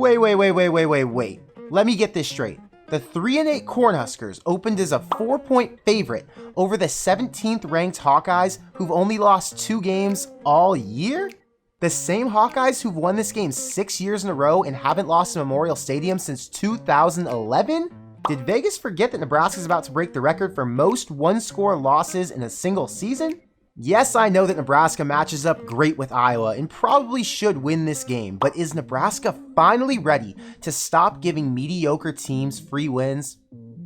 Wait. Let me get this straight. The 3-8 Cornhuskers opened as a 4-point favorite over the 17th ranked Hawkeyes who've only lost 2 games all year? The same Hawkeyes who've won this game 6 years in a row and haven't lost in Memorial Stadium since 2011? Did Vegas forget that Nebraska's about to break the record for most one-score losses in a single season? Yes, I know that Nebraska matches up great with Iowa and probably should win this game, but is Nebraska finally ready to stop giving mediocre teams free wins?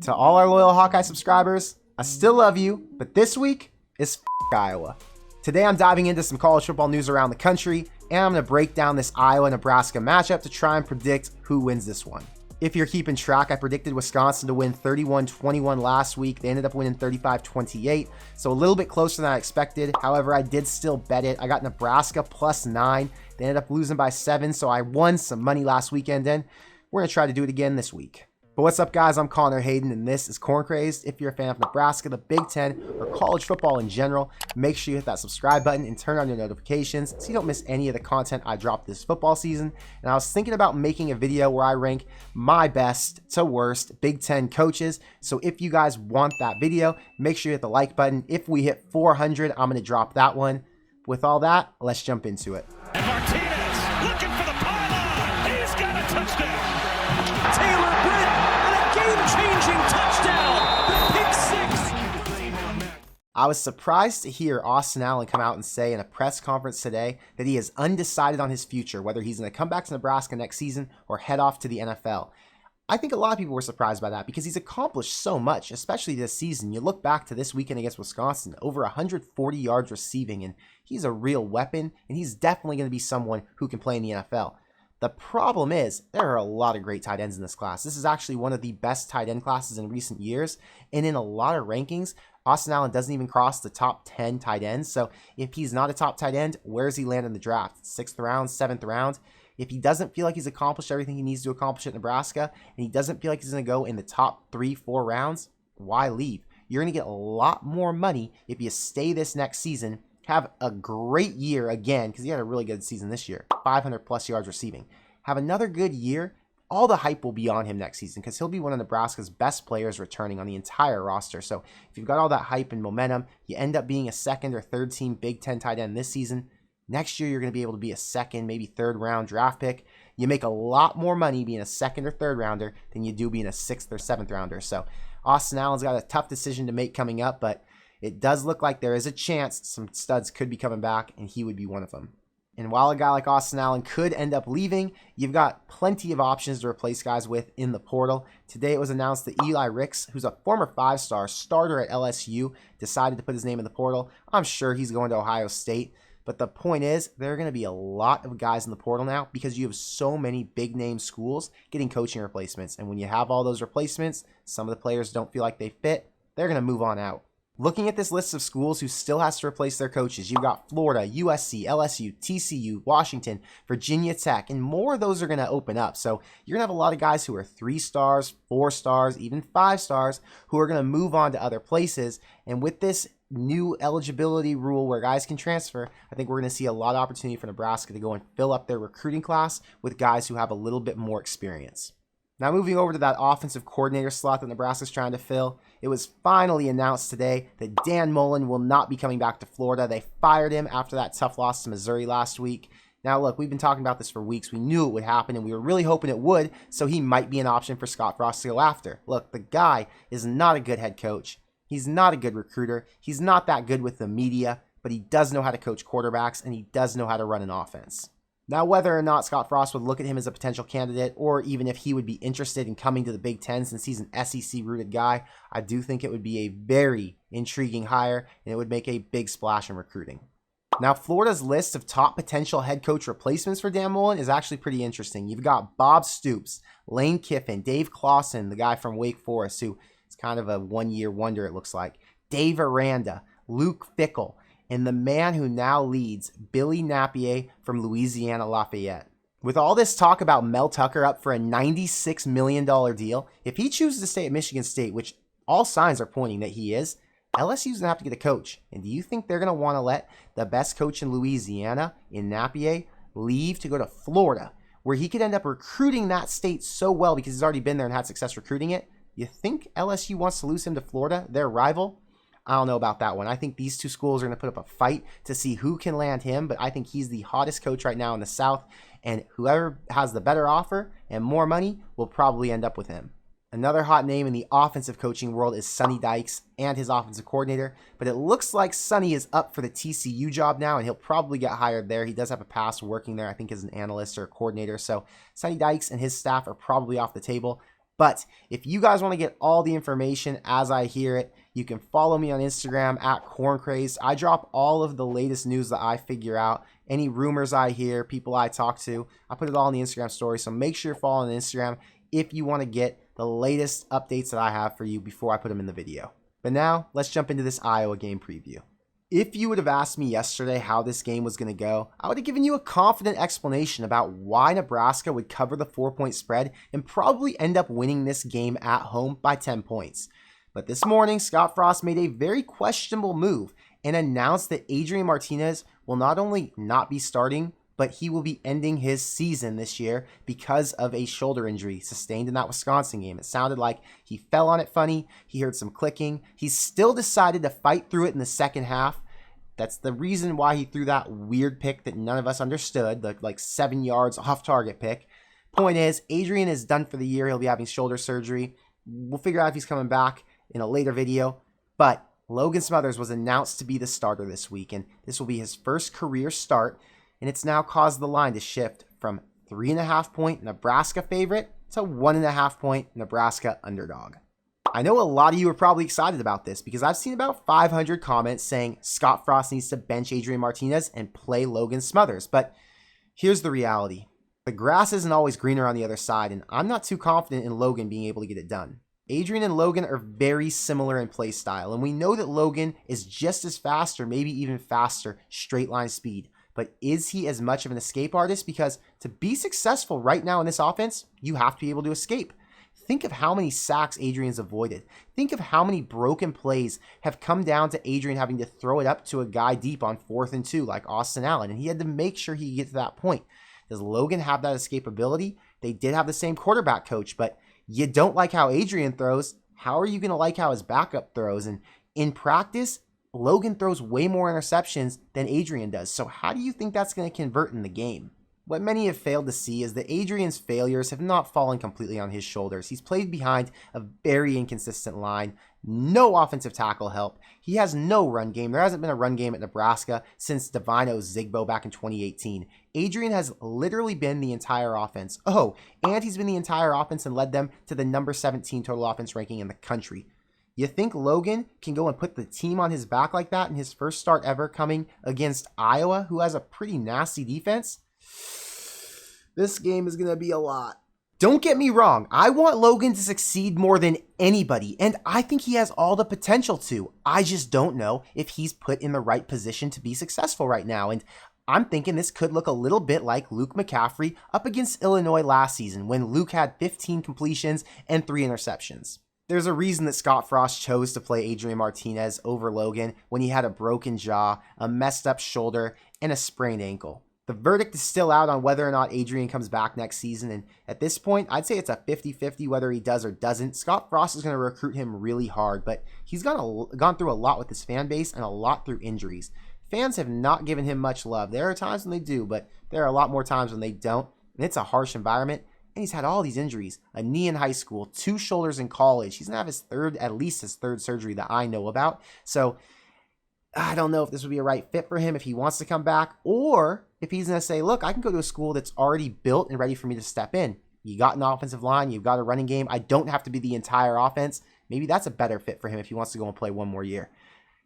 To all our loyal Hawkeye subscribers, I still love you, but this week is Iowa. Today I'm diving into some college football news around the country, and I'm going to break down this Iowa-Nebraska matchup to try and predict who wins this one. If you're keeping track, I predicted Wisconsin to win 31-21 last week. They ended up winning 35-28, so a little bit closer than I expected. However, I did still bet it. I got Nebraska +9. They ended up losing by 7, so I won some money last weekend, and we're going to try to do it again this week. But what's up, guys? I'm Connor Hayden, and this is Corn Crazed. If you're a fan of Nebraska, the Big Ten, or college football in general, make sure you hit that subscribe button and turn on your notifications so you don't miss any of the content I drop this football season. And I was thinking about making a video where I rank my best to worst Big Ten coaches. So if you guys want that video, make sure you hit the like button. If we hit 400, I'm going to drop that one. With all that, let's jump into it. And Martinez looking for the pylon. He's got a touchdown. Taylor Britt. Game-changing touchdown, the pick six. I was surprised to hear Austin Allen come out and say in a press conference today that he is undecided on his future, whether he's going to come back to Nebraska next season or head off to the NFL. I think a lot of people were surprised by that because he's accomplished so much, especially this season. You look back to this weekend against Wisconsin, over 140 yards receiving, and he's a real weapon, and he's definitely going to be someone who can play in the NFL. The problem is there are a lot of great tight ends in this class. This is actually one of the best tight end classes in recent years. And in a lot of rankings, Austin Allen doesn't even cross the top 10 tight ends. So if he's not a top tight end, where does he land in the draft? 6th round, 7th round? If he doesn't feel like he's accomplished everything he needs to accomplish at Nebraska, and he doesn't feel like he's going to go in the top 3-4 rounds, why leave? You're going to get a lot more money if you stay this next season, have a great year again, because he had a really good season this year, 500 plus yards receiving. Have another good year, all the hype will be on him next season because he'll be one of Nebraska's best players returning on the entire roster. So if you've got all that hype and momentum, you end up being a 2nd or 3rd team Big Ten tight end this season. Next year, you're going to be able to be a 2nd, maybe 3rd round draft pick. You make a lot more money being a 2nd or 3rd rounder than you do being a 6th or 7th rounder. So Austin Allen's got a tough decision to make coming up, but it does look like there is a chance some studs could be coming back, and he would be one of them. And while a guy like Austin Allen could end up leaving, you've got plenty of options to replace guys with in the portal. Today it was announced that Eli Ricks, who's a former 5-star starter at LSU, decided to put his name in the portal. I'm sure he's going to Ohio State. But the point is, there are going to be a lot of guys in the portal now because you have so many big-name schools getting coaching replacements. And when you have all those replacements, some of the players don't feel like they fit, they're going to move on out. Looking at this list of schools who still has to replace their coaches, you've got Florida, USC, LSU, TCU, Washington, Virginia Tech, and more of those are going to open up. So you're going to have a lot of guys who are 3 stars, 4 stars, even 5 stars who are going to move on to other places. And with this new eligibility rule where guys can transfer, I think we're going to see a lot of opportunity for Nebraska to go and fill up their recruiting class with guys who have a little bit more experience. Now moving over to that offensive coordinator slot that Nebraska's trying to fill, it was finally announced today that Dan Mullen will not be coming back to Florida. They fired him after that tough loss to Missouri last week. Now look, we've been talking about this for weeks. We knew it would happen and we were really hoping it would, so he might be an option for Scott Frost to go after. Look, the guy is not a good head coach. He's not a good recruiter. He's not that good with the media, but he does know how to coach quarterbacks and he does know how to run an offense. Now, whether or not Scott Frost would look at him as a potential candidate, or even if he would be interested in coming to the Big Ten since he's an SEC-rooted guy, I do think it would be a very intriguing hire, and it would make a big splash in recruiting. Now, Florida's list of top potential head coach replacements for Dan Mullen is actually pretty interesting. You've got Bob Stoops, Lane Kiffin, Dave Clawson, the guy from Wake Forest, who is kind of a one-year wonder, it looks like, Dave Aranda, Luke Fickell, and the man who now leads, Billy Napier from Louisiana Lafayette. With all this talk about Mel Tucker up for a $96 million deal, if he chooses to stay at Michigan State, which all signs are pointing that he is, LSU's going to have to get a coach. And do you think they're going to want to let the best coach in Louisiana, in Napier, leave to go to Florida, where he could end up recruiting that state so well because he's already been there and had success recruiting it. You think LSU wants to lose him to Florida, their rival? I don't know about that one. I think these two schools are going to put up a fight to see who can land him, but I think he's the hottest coach right now in the South, and whoever has the better offer and more money will probably end up with him. Another hot name in the offensive coaching world is Sonny Dykes and his offensive coordinator, but it looks like Sonny is up for the TCU job now, and he'll probably get hired there. He does have a past working there, I think, as an analyst or a coordinator, so Sonny Dykes and his staff are probably off the table. But if you guys want to get all the information as I hear it, you can follow me on Instagram at corncrazed. I drop all of the latest news that I figure out, any rumors I hear, people I talk to. I put it all in the Instagram story, so make sure you're following the Instagram if you want to get the latest updates that I have for you before I put them in the video. But now, let's jump into this Iowa game preview. If you would have asked me yesterday how this game was going to go, I would have given you a confident explanation about why Nebraska would cover the 4-point spread and probably end up winning this game at home by 10 points. But this morning, Scott Frost made a very questionable move and announced that Adrian Martinez will not only not be starting, but he will be ending his season this year because of a shoulder injury sustained in that Wisconsin game. It sounded like he fell on it funny. He heard some clicking. He still decided to fight through it in the second half. That's the reason why he threw that weird pick that none of us understood, the like 7 yards off target pick. Point is, Adrian is done for the year. He'll be having shoulder surgery. We'll figure out if he's coming back in a later video. But Logan Smothers was announced to be the starter this week, and this will be his first career start. And it's now caused the line to shift from 3.5-point Nebraska favorite to 1.5-point Nebraska underdog. I know a lot of you are probably excited about this because I've seen about 500 comments saying Scott Frost needs to bench Adrian Martinez and play Logan Smothers. But here's the reality. The grass isn't always greener on the other side, and I'm not too confident in Logan being able to get it done. Adrian and Logan are very similar in play style, and we know that Logan is just as fast or maybe even faster straight line speed. But is he as much of an escape artist? Because to be successful right now in this offense, you have to be able to escape. Think of how many sacks Adrian's avoided. Think of how many broken plays have come down to Adrian having to throw it up to a guy deep on 4th and 2 like Austin Allen, and he had to make sure he could get to that point. Does Logan have that escapability? They did have the same quarterback coach, but you don't like how Adrian throws. How are you going to like how his backup throws? And in practice, Logan throws way more interceptions than Adrian does. So how do you think that's going to convert in the game? What many have failed to see is that Adrian's failures have not fallen completely on his shoulders. He's played behind a very inconsistent line, no offensive tackle help. He has no run game. There hasn't been a run game at Nebraska since Divino Zigbo back in 2018. Adrian has literally been the entire offense. Oh, and he's been the entire offense and led them to the number 17 total offense ranking in the country. You think Logan can go and put the team on his back like that in his first start ever coming against Iowa, who has a pretty nasty defense? This game is going to be a lot. Don't get me wrong. I want Logan to succeed more than anybody, and I think he has all the potential to. I just don't know if he's put in the right position to be successful right now, and I'm thinking this could look a little bit like Luke McCaffrey up against Illinois last season when Luke had 15 completions and 3 interceptions. There's a reason that Scott Frost chose to play Adrian Martinez over Logan when he had a broken jaw, a messed up shoulder, and a sprained ankle. The verdict is still out on whether or not Adrian comes back next season, and at this point, I'd say it's a 50-50 whether he does or doesn't. Scott Frost is going to recruit him really hard, but he's gone through a lot with his fan base and a lot through injuries. Fans have not given him much love. There are times when they do, but there are a lot more times when they don't, and it's a harsh environment. And he's had all these injuries, a knee in high school, 2 shoulders in college. He's going to have at least his third surgery that I know about. So I don't know if this would be a right fit for him if he wants to come back, or if he's going to say, look, I can go to a school that's already built and ready for me to step in. You got an offensive line, you've got a running game. I don't have to be the entire offense. Maybe that's a better fit for him if he wants to go and play one more year.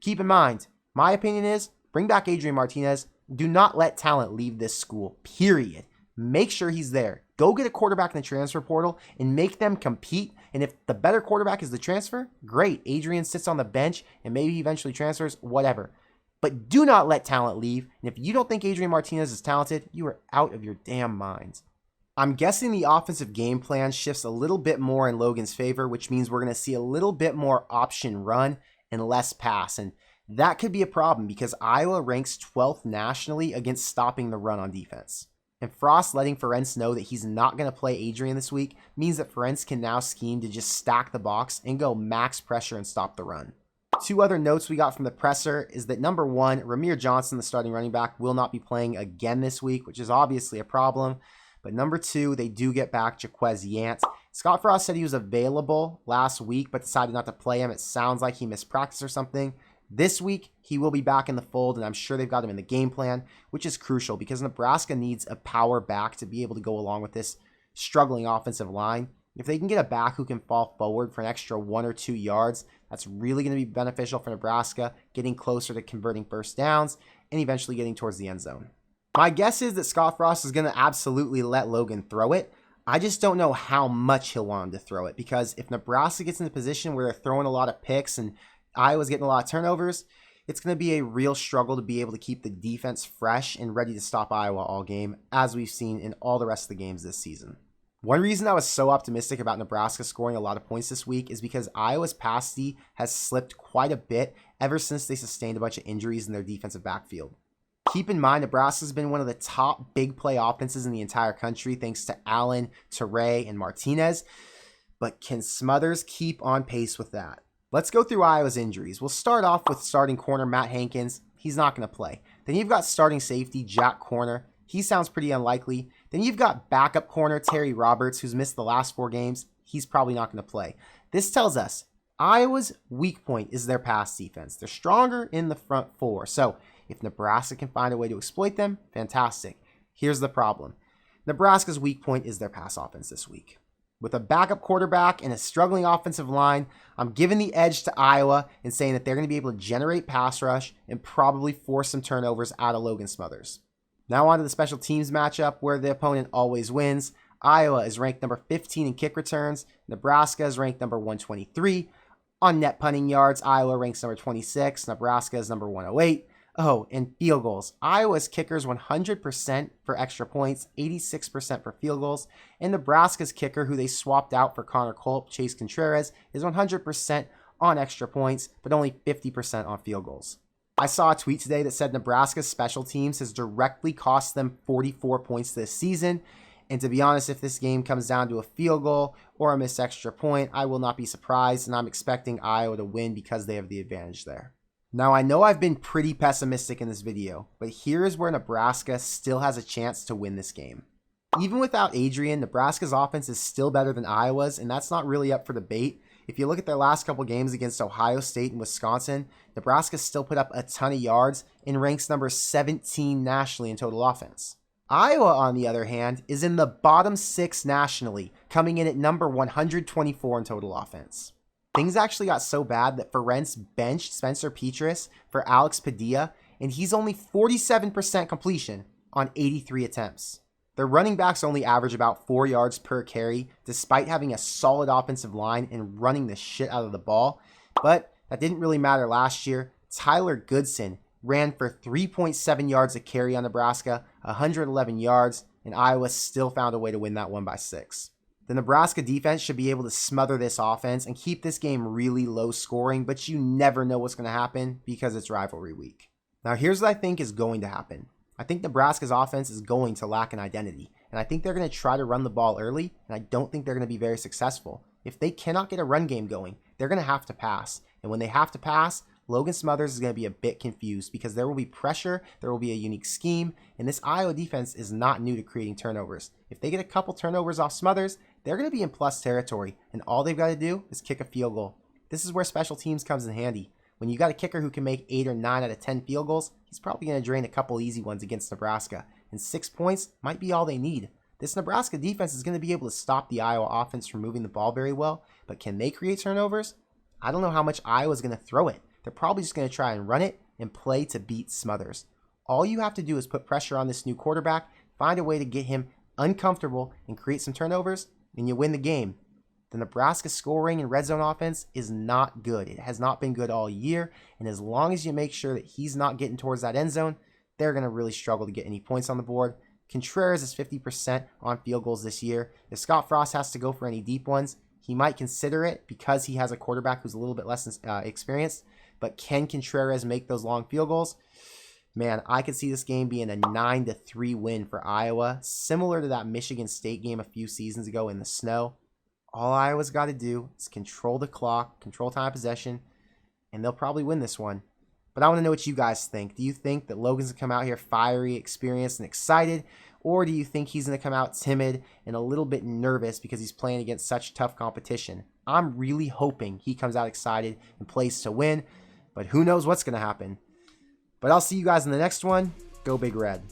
Keep in mind, my opinion is bring back Adrian Martinez. Do not let talent leave this school, period. Make sure he's there. Go get a quarterback in the transfer portal and make them compete. And if the better quarterback is the transfer, great. Adrian sits on the bench and maybe he eventually transfers, whatever. But do not let talent leave. And if you don't think Adrian Martinez is talented, you are out of your damn minds. I'm guessing the offensive game plan shifts a little bit more in Logan's favor, which means we're going to see a little bit more option run and less pass. And that could be a problem because Iowa ranks 12th nationally against stopping the run on defense. And Frost letting Ferentz know that he's not going to play Adrian this week means that Ferentz can now scheme to just stack the box and go max pressure and stop the run. Two other notes we got from the presser is that number one, Ramir Johnson, the starting running back, will not be playing again this week, which is obviously a problem. But number two, they do get back Jaquez Yant. Scott Frost said he was available last week, but decided not to play him. It sounds like he missed practice or something. This week, he will be back in the fold, and I'm sure they've got him in the game plan, which is crucial because Nebraska needs a power back to be able to go along with this struggling offensive line. If they can get a back who can fall forward for an extra 1 or 2 yards, that's really going to be beneficial for Nebraska, getting closer to converting first downs and eventually getting towards the end zone. My guess is that Scott Frost is going to absolutely let Logan throw it. I just don't know how much he'll want him to throw it, because if Nebraska gets in a position where they're throwing a lot of picks and Iowa's getting a lot of turnovers, it's going to be a real struggle to be able to keep the defense fresh and ready to stop Iowa all game, as we've seen in all the rest of the games this season. One reason I was so optimistic about Nebraska scoring a lot of points this week is because Iowa's pass D has slipped quite a bit ever since they sustained a bunch of injuries in their defensive backfield. Keep in mind, Nebraska's been one of the top big play offenses in the entire country thanks to Allen, Teray, and Martinez. But can Smothers keep on pace with that? Let's go through Iowa's injuries. We'll start off with starting corner Matt Hankins. He's not going to play. Then you've got starting safety Jack Corner. He sounds pretty unlikely. Then you've got backup corner Terry Roberts, who's missed the last 4 games. He's probably not going to play. This tells us Iowa's weak point is their pass defense. They're stronger in the front 4. So if Nebraska can find a way to exploit them, fantastic. Here's the problem. Nebraska's weak point is their pass offense this week. With a backup quarterback and a struggling offensive line, I'm giving the edge to Iowa and saying that they're going to be able to generate pass rush and probably force some turnovers out of Logan Smothers. Now on to the special teams matchup where the opponent always wins. Iowa is ranked number 15 in kick returns. Nebraska is ranked number 123. On net punting yards, Iowa ranks number 26. Nebraska is number 108. Oh, and field goals. Iowa's kickers 100% for extra points, 86% for field goals. And Nebraska's kicker, who they swapped out for Connor Culp, Chase Contreras, is 100% on extra points, but only 50% on field goals. I saw a tweet today that said Nebraska's special teams has directly cost them 44 points this season. And to be honest, if this game comes down to a field goal or a missed extra point, I will not be surprised, and I'm expecting Iowa to win because they have the advantage there. Now, I know I've been pretty pessimistic in this video, but here is where Nebraska still has a chance to win this game. Even without Adrian, Nebraska's offense is still better than Iowa's, and that's not really up for debate. If you look at their last couple games against Ohio State and Wisconsin, Nebraska still put up a ton of yards and ranks number 17 nationally in total offense. Iowa, on the other hand, is in the bottom 6 nationally, coming in at number 124 in total offense. Things actually got so bad that Ferentz benched Spencer Petras for Alex Padilla, and he's only 47% completion on 83 attempts. Their running backs only average about 4 yards per carry, despite having a solid offensive line and running the shit out of the ball. But that didn't really matter last year. Tyler Goodson ran for 3.7 yards a carry on Nebraska, 111 yards, and Iowa still found a way to win that one by 6. The Nebraska defense should be able to smother this offense and keep this game really low scoring, but you never know what's going to happen because it's rivalry week. Now here's what I think is going to happen. I think Nebraska's offense is going to lack an identity, and I think they're going to try to run the ball early, and I don't think they're going to be very successful. If they cannot get a run game going, they're going to have to pass, and when they have to pass, Logan Smothers is going to be a bit confused because there will be pressure, there will be a unique scheme, and this Iowa defense is not new to creating turnovers. If they get a couple turnovers off Smothers, they're going to be in plus territory, and all they've got to do is kick a field goal. This is where special teams comes in handy. When you got a kicker who can make 8 or 9 out of 10 field goals, he's probably going to drain a couple easy ones against Nebraska, and 6 points might be all they need. This Nebraska defense is going to be able to stop the Iowa offense from moving the ball very well, but can they create turnovers? I don't know how much Iowa's going to throw it. They're probably just going to try and run it and play to beat Smothers. All you have to do is put pressure on this new quarterback, find a way to get him uncomfortable, and create some turnovers, and you win the game. The Nebraska scoring and red zone offense is not good. It has not been good all year, and as long as you make sure that he's not getting towards that end zone, they're going to really struggle to get any points on the board. Contreras is 50% on field goals this year. If Scott Frost has to go for any deep ones, he might consider it because he has a quarterback who's a little bit less experienced. But can Contreras make those long field goals? Man, I could see this game being a 9-3 win for Iowa, similar to that Michigan State game a few seasons ago in the snow. All Iowa's got to do is control the clock, control time of possession, and they'll probably win this one. But I want to know what you guys think. Do you think that Logan's going to come out here fiery, experienced, and excited? Or do you think he's going to come out timid and a little bit nervous because he's playing against such tough competition? I'm really hoping he comes out excited and plays to win, but who knows what's going to happen. But I'll see you guys in the next one. Go Big Red.